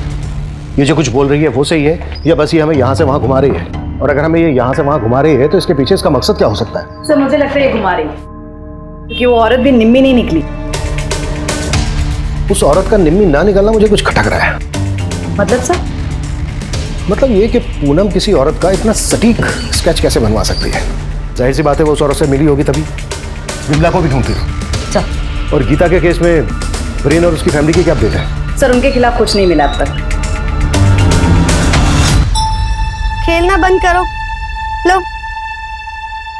ये जो कुछ बोल रही है वो सही है या बस ये हमें यहाँ से वहाँ घुमा रही है? और अगर हमें ये यहाँ से वहाँ घुमा रही है तो इसके पीछे इसका मकसद क्या हो सकता है? सर मुझे लगता है ये घुमा रही है, क्योंकि वो औरत भी निम्मी नहीं निकली। उस औरत का निम्मी ना निकलना मुझे कुछ खटक रहा है। मतलब सर? मतलब ये कि पूनम किसी औरत का इतना सटीक स्केच कैसे बनवा सकती है? जाहिर सी बात है वो उस औरत से मिली होगी, तभी विमला को भी ढूंढती हो। और गीता के केस में ब्रेन और उसकी फैमिली की क्या अपडेट है? सर उनके खिलाफ कुछ नहीं मिला अब तक। खेलना बंद करो, लो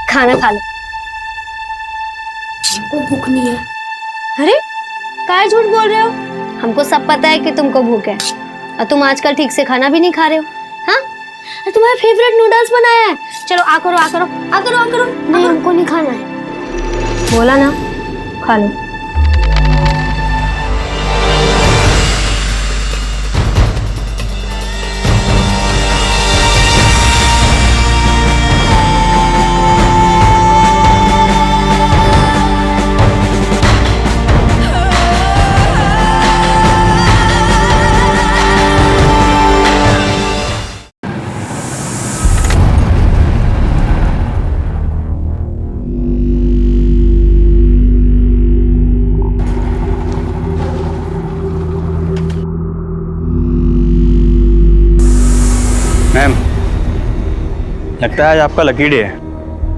खाना खा लो। हमको भूख नहीं है। अरे काय झूठ बोल रहे हो? हमको सब पता है कि तुमको भूख है और तुम आजकल ठीक से खाना भी नहीं खा रहे हो। हाँ, तुम्हारा फेवरेट नूडल्स बनाया है। चलो आ करो आ करो आ करो आ करो। नहीं हमको नहीं खाना है। बोला ना, खा लो। मैम, लगता है आज आपका लकी डे है।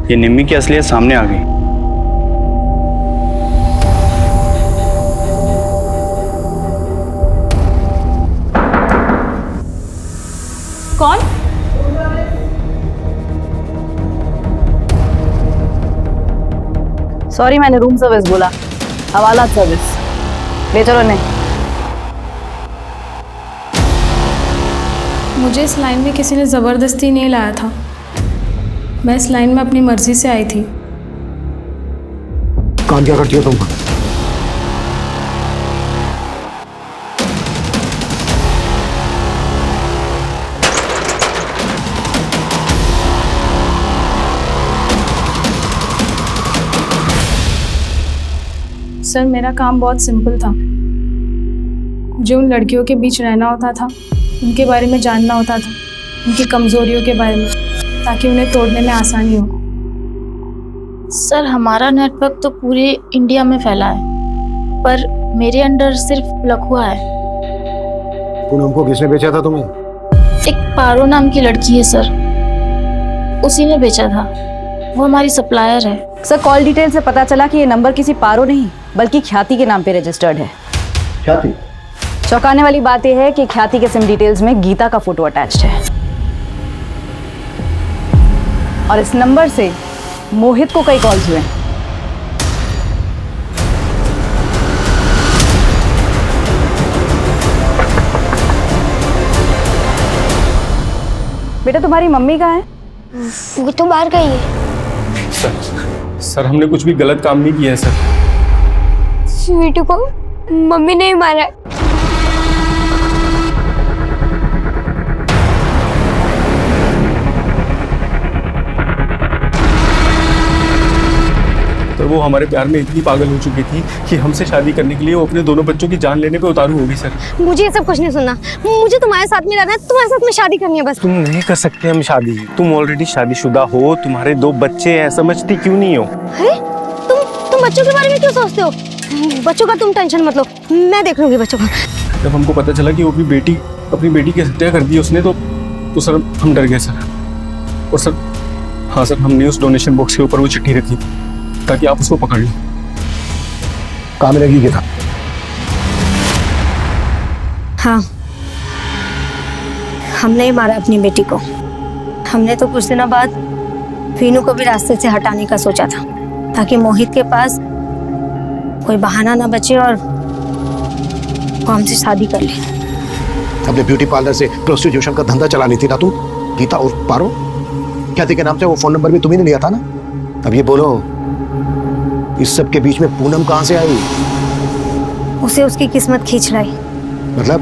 ये निम्मी की असलियत सामने आ गई। कौन? सॉरी मैंने रूम सर्विस बोला, हवालात सर्विस। ले चलो नहीं। मुझे इस लाइन में किसी ने ज़बरदस्ती नहीं लाया था। मैं इस लाइन में अपनी मर्जी से आई थी। काम क्या करती हो तुम? सर मेरा काम बहुत सिंपल था। मुझे उन लड़कियों के बीच रहना होता था, उनके बारे में जानना होता था, उनकी कमजोरियों के बारे में, ताकि उन्हें तोड़ने में आसानी हो। सर हमारा नेटवर्क तो पूरे इंडिया में फैला है, पर मेरे अंडर सिर्फ लखुआ है। पूनम को किसने बेचा था तुम्हें? एक पारो नाम की लड़की है सर, उसी ने बेचा था। वो हमारी सप्लायर है। सर कॉल डिटेल से पता चला कि ये नंबर किसी पारो नहीं बल्कि ख्याति के नाम पे रजिस्टर्ड है। ख्याति? चौंकाने वाली बात यह है कि ख्याति के सिम डिटेल्स में गीता का फोटो अटैच्ड है और इस नंबर से मोहित को कई कॉल्स हुए। बेटा तुम्हारी मम्मी कहाँ है? वो तो बाहर गई है। सर हमने कुछ भी गलत काम नहीं किया है सर। स्वीटू को मम्मी ने ही मारा है। तो वो हमारे प्यार में इतनी पागल हो चुकी थी कि हमसे शादी करने के लिए वो अपने दोनों बच्चों की जान लेने पे उतारू होगी सर। मुझे ये सब कुछ नहीं सुनना। मुझे तुम्हारे साथ में रहना है, तुम्हारे साथ में शादी करनी है बस। तुम नहीं कर सकते हम शादी। तुम ऑलरेडी शादीशुदा हो, तुम्हारे 2 बच्चे हैं, समझती क्यों नहीं हो? अरे तुम बच्चों के बारे में क्यों सोचते हो? बच्चों का तुम टेंशन मत लो, मैं देख लूंगी बच्चों का। जब हमको पता चला कि वो अपनी बेटी की हत्या कर दी उसने, तो सर हम डर गए सर। और सर हाँ सर, हमने उस डोनेशन बॉक्स के ऊपर वो चिट्ठी रखी ताकि आप उसको पकड़ लो। काम में लगी था? हाँ, हमने ही मारा अपनी बेटी को। हमने तो कुछ दिनों बाद वीनू को भी रास्ते से हटाने का सोचा था, ताकि मोहित के पास कोई बहाना ना बचे और वो हमसे शादी कर ली। अपने ब्यूटी पार्लर से प्रोस्टिट्यूशन का धंधा चला ली थी ना तुम, गीता और पारो क्या थी के नाम से, वो फोन नंबर भी तुम्ही ने लिया था ना। अब ये बोलो, इस सब के बीच में पूनम कहां से आई? उसे उसकी किस्मत खींच लाई। मतलब?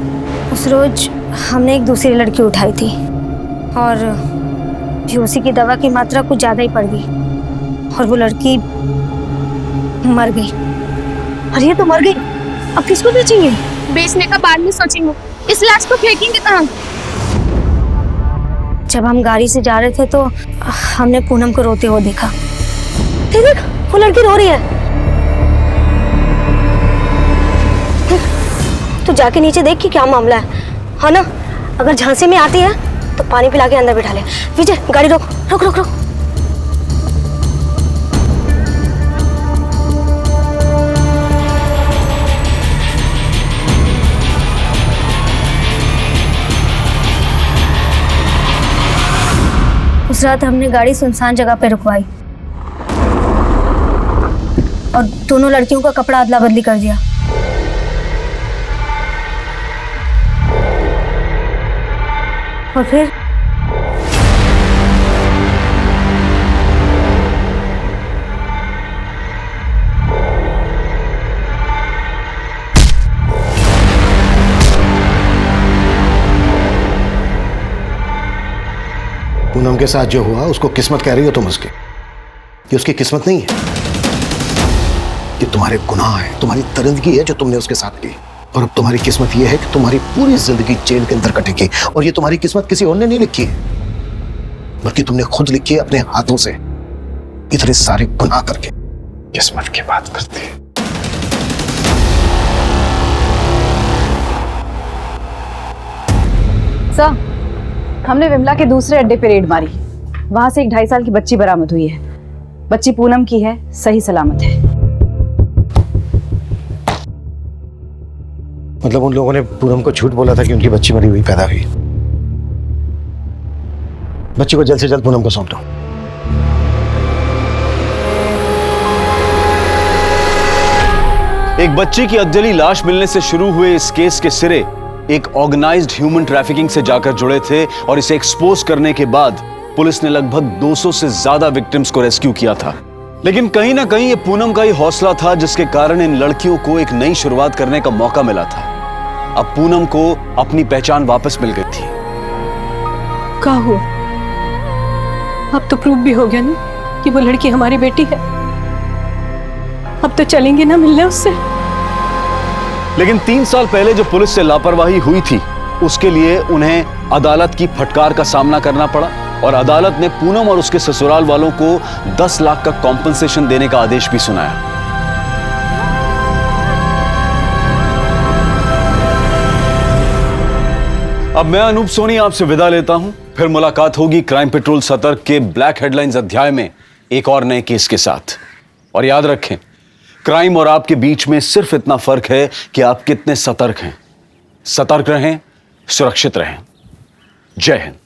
उस रोज हमने एक दूसरी लड़की उठाई थी और उसी की दवा की मात्रा कुछ ज्यादा ही पड़ गई और वो लड़की मर गई। अरे ये तो मर गई, अब किसको बेचेंगे? बेचने का बाद में सोचेंगे, इस लाश को फेंकेंगे कहाँ? जब हम गाड़ी से जा रहे थे तो हमने पूनम को रोते हुए देखा। देख, वो लड़की रो रही है। तो जाके नीचे देख कि क्या मामला है ना? अगर झांसे में आती है तो पानी पिला के अंदर बिठा ले। विजय, गाड़ी रोक रोक रोक रोक। उस रात हमने गाड़ी सुनसान जगह पे रुकवाई और दोनों लड़कियों का कपड़ा अदला बदली कर दिया। और फिर पूनम के साथ जो हुआ उसको किस्मत कह रही हो तुम उसकी? ये उसकी किस्मत नहीं है, ये तुम्हारे गुनाह है, तुम्हारी दरिंदगी है जो तुमने उसके साथ की। और अब तुम्हारी किस्मत ये है कि तुम्हारी पूरी जिंदगी जेल के अंदर कटेगी। और ये तुम्हारी किस्मत किसी और ने नहीं लिखी है, बल्कि तुमने खुद लिखी है अपने हाथों से, इतने सारे गुनाह करके। किस्मत की बात करती है। सर, हमने विमला के दूसरे अड्डे पे रेड मारी। वहां से एक 2.5 साल की बच्ची बरामद हुई है। बच्ची पूनम की है, सही सलामत है। मतलब उन लोगों ने पूनम को झूठ बोला था कि उनकी बच्ची मरी हुई पैदा हुई। बच्ची को जल्द से जल्द पूनम को सौंप दो। एक बच्ची की अधजली लाश मिलने से शुरू हुए इस केस के सिरे एक ऑर्गेनाइज्ड ह्यूमन ट्रैफिकिंग से जाकर जुड़े थे और इसे एक्सपोज करने के बाद पुलिस ने लगभग 200 से ज्यादा विक्टिम्स को रेस्क्यू किया था। लेकिन कहीं ना कहीं ये पूनम का ही हौसला था जिसके कारण इन लड़कियों को एक नई शुरुआत करने का मौका मिला था। अब पूनम को अपनी पहचान वापस मिल गई थी। क्या हुआ? अब तो प्रूफ भी हो गया ना कि वो लड़की हमारी बेटी है। अब तो चलेंगे ना मिलने उससे। लेकिन 3 साल पहले जो पुलिस से लापरवाही हुई थी उसके लिए उन्हें अदालत की फटकार का सामना करना पड़ा और अदालत ने पूनम और उसके ससुराल वालों को 10 लाख का कॉम्पनसेशन देने का आदेश भी सुनाया। अब मैं अनूप सोनी आपसे विदा लेता हूं। फिर मुलाकात होगी क्राइम पेट्रोल सतर्क के ब्लैक हेडलाइंस अध्याय में एक और नए केस के साथ। और याद रखें, क्राइम और आपके बीच में सिर्फ इतना फर्क है कि आप कितने सतर्क हैं। सतर्क रहें, सुरक्षित रहें। जय हिंद।